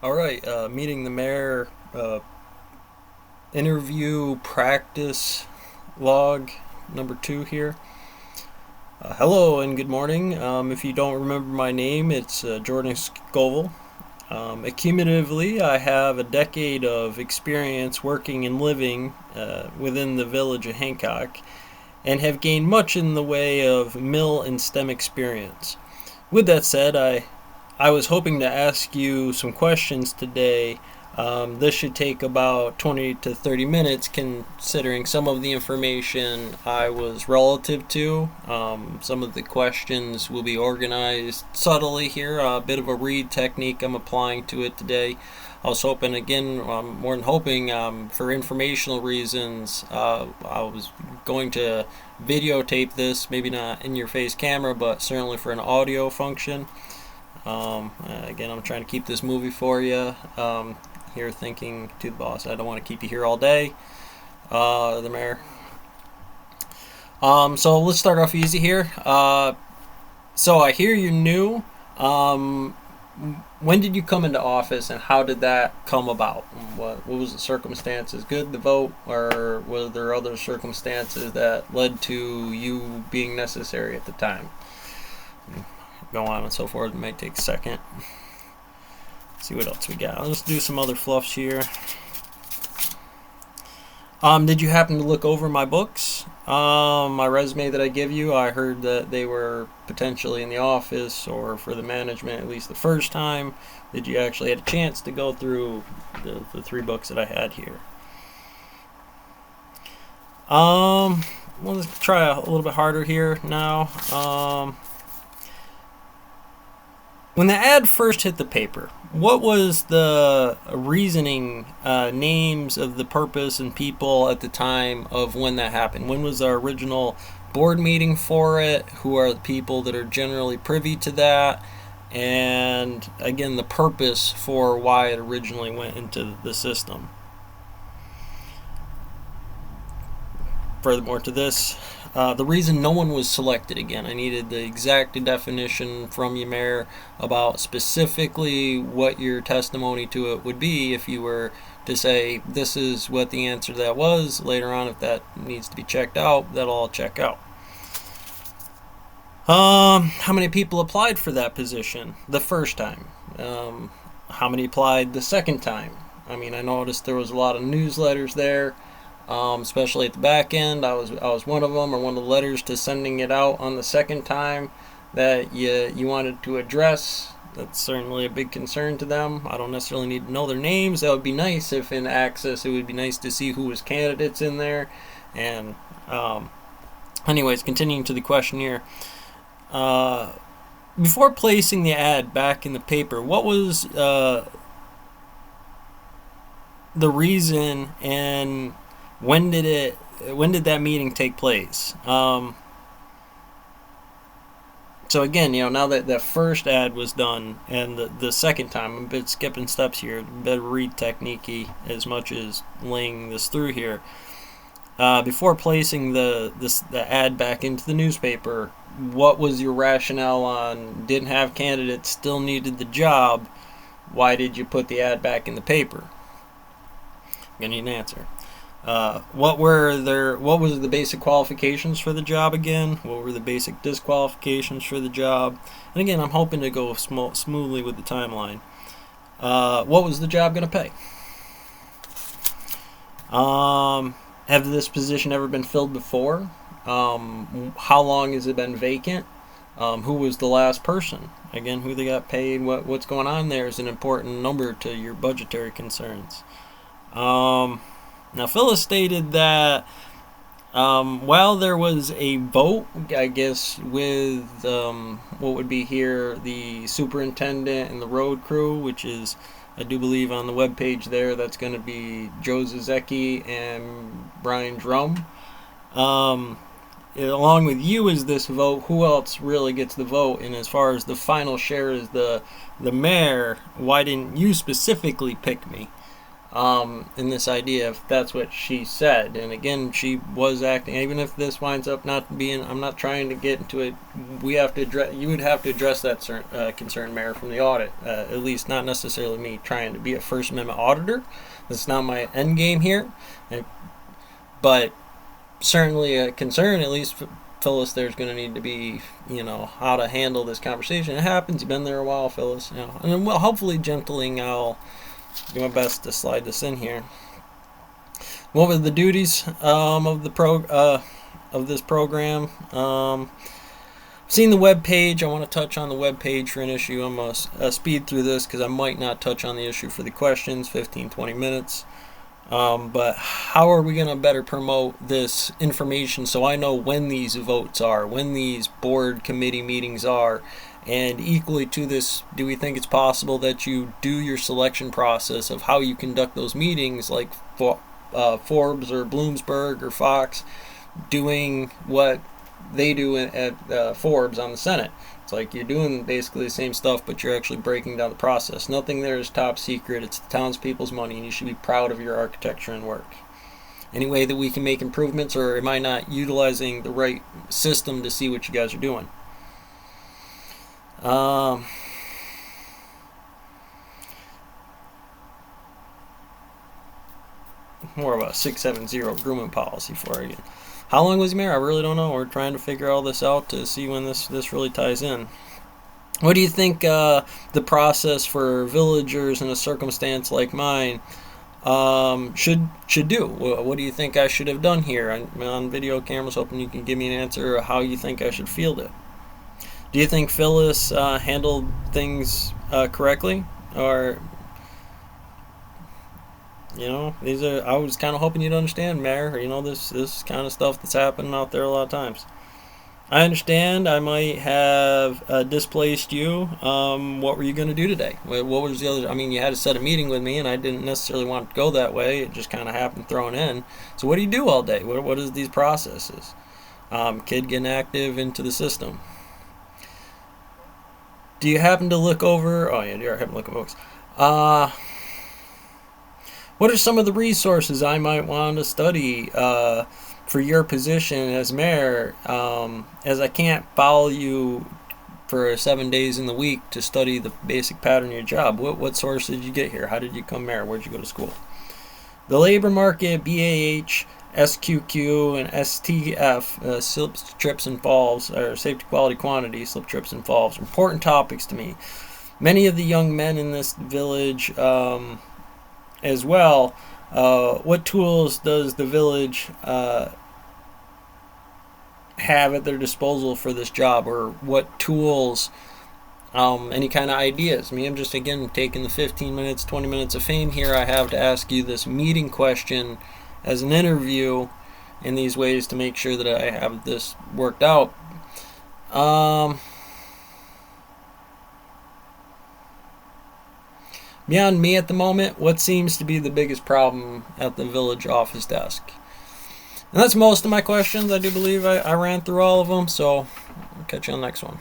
All right, meeting the mayor, interview practice log number 2 here. Hello and good morning. If you don't remember my name, it's Jordan Scoville. Accumulatively, I have a decade of experience working and living within the village of Hancock and have gained much in the way of mill and STEM experience. With that said, I was hoping to ask you some questions today. This should take about 20 to 30 minutes considering some of the information I was relative to. Some of the questions will be organized subtly here, a bit of a read technique I'm applying to it today. I was hoping, again, more than hoping, for informational reasons, I was going to videotape this, maybe not in your face camera, but certainly for an audio function. Again, I'm trying to keep this movie for you. Here thinking to the boss, I don't want to keep you here all day, the mayor. So let's start off easy here. So I hear you're new. When did you come into office and how did that come about? What was the circumstances? Good, the vote, or were there other circumstances that led to you being necessary at the time? Go on and so forth. It might take a second. Let's see what else we got. Let's do some other fluffs here. Did you happen to look over my books? My resume that I give you, I heard that they were potentially in the office or for the management at least the first time. Did you actually had a chance to go through the 3 books that I had here? Well, let's try a little bit harder here now. When the ad first hit the paper, what was the reasoning, names of the purpose and people at the time of when that happened? When was our original board meeting for it? Who are the people that are generally privy to that? And again, the purpose for why it originally went into the system. Furthermore to this, the reason no one was selected, again, I needed the exact definition from you, Mayor, about specifically what your testimony to it would be if you were to say this is what the answer to that was. Later on, if that needs to be checked out, that'll all check out. How many people applied for that position the first time? How many applied the second time? I mean, I noticed there was a lot of newsletters there. Especially at the back end. I was one of them, or one of the letters to sending it out on the second time that you wanted to address. That's certainly a big concern to them. I don't necessarily need to know their names. That would be nice if in Access it would be nice to see who was candidates in there. And anyways, continuing to the questionnaire. Before placing the ad back in the paper, what was the reason and when did that meeting take place? So again, now that that first ad was done and the second time, I'm a bit skipping steps here, better read technique as much as laying this through here. Before placing the ad back into the newspaper, what was your rationale on didn't have candidates, still needed the job? Why did you put the ad back in the paper? I'm gonna need an answer. What was the basic qualifications for the job again? What were the basic disqualifications for the job? And again, I'm hoping to go smoothly with the timeline. What was the job going to pay? Have this position ever been filled before? How long has it been vacant? Who was the last person? Again, who they got paid, what's going on there is an important number to your budgetary concerns. Now, Phyllis stated that while there was a vote, I guess, with what would be here the superintendent and the road crew, which is, I do believe, on the webpage there, that's going to be Joe Zizecki and Brian Drum. Along with you is this vote, who else really gets the vote? And as far as the final share is the mayor, why didn't you specifically pick me? in this idea, if that's what she said. And again, she was acting, even if this winds up not being, I'm not trying to get into it, we have to address, you would have to address that concern, Mayor, from the audit, at least not necessarily me trying to be a First Amendment auditor. That's not my end game here, but certainly a concern, at least Phyllis, there's going to need to be, how to handle this conversation. It happens. You've been there a while, Phyllis. And then, well, hopefully, gentling, I'll do my best to slide this in here. What were the duties of this program? Seen the web page. I want to touch on the web page for an issue. I'm going to speed through this because I might not touch on the issue for the questions. 15-20 minutes. But how are we going to better promote this information so I know when these votes are, when these board committee meetings are? And equally to this, do we think it's possible that you do your selection process of how you conduct those meetings, like Forbes or Bloomberg or Fox doing what they do at Forbes on the Senate? It's like you're doing basically the same stuff, but you're actually breaking down the process. Nothing there is top secret. It's the townspeople's money, and you should be proud of your architecture and work. Any way that we can make improvements, or am I not utilizing the right system to see what you guys are doing? More of a 670 grooming policy for you. How long was he mayor? I really don't know. We're trying to figure all this out to see when this really ties in. What do you think the process for villagers in a circumstance like mine should do? What do you think I should have done here? I'm on video cameras, hoping you can give me an answer of how you think I should field it. Do you think Phyllis handled things correctly, or these are? I was kind of hoping you'd understand, Mayor. This kind of stuff that's happening out there a lot of times. I understand. I might have displaced you. What were you going to do today? What was the other? I mean, you had to set a meeting with me, and I didn't necessarily want to go that way. It just kind of happened thrown in. So what do you do all day? What is these processes? Kid getting active into the system. Do you happen to look over? Oh yeah, you are having to look at books. What are some of the resources I might want to study for your position as mayor? As I can't follow you for 7 days in the week to study the basic pattern of your job. What source did you get here? How did you come mayor? Where'd you go to school? The labor market, BAH, SQQ, and STF, slip, trips, and falls, or safety, quality, quantity, slip, trips, and falls, important topics to me. Many of the young men in this village as well, what tools does the village have at their disposal for this job, or what tools, any kind of ideas? I'm just, again, taking the 15 minutes, 20 minutes of fame here I have to ask you this meeting question as an interview in these ways to make sure that I have this worked out. Beyond me at the moment, what seems to be the biggest problem at the village office desk? And that's most of my questions. I do believe I ran through all of them, so I'll catch you on the next one.